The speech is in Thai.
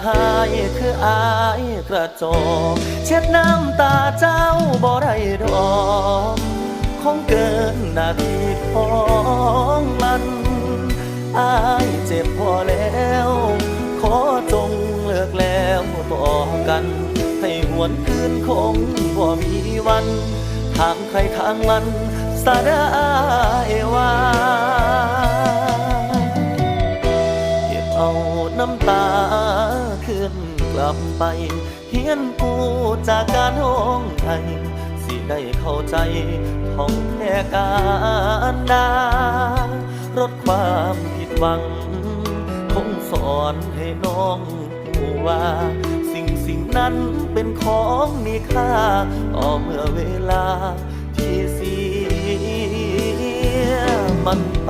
หายคืออายกระจอกเช็ดน้ำตาเจ้าบ่ได้ดอกคงเกินหน้าที่ของมันอายเจ็บพอแล้วขอจงเลิกแล้วต่อกันให้หวนคืนคงบ่มีวันทางใครทางมันสะได้ว่าเก็บเอาน้ำตาขึ้นกลับไปเฮียนกูจากการห้องไทยสิได้เข้าใจท่องแค่การดารดความผิดหวังคงสอนให้น้องรู้ว่าสิ่งนั้นเป็นของมีค่าต่อเมื่อเวลาที่เสียมันไป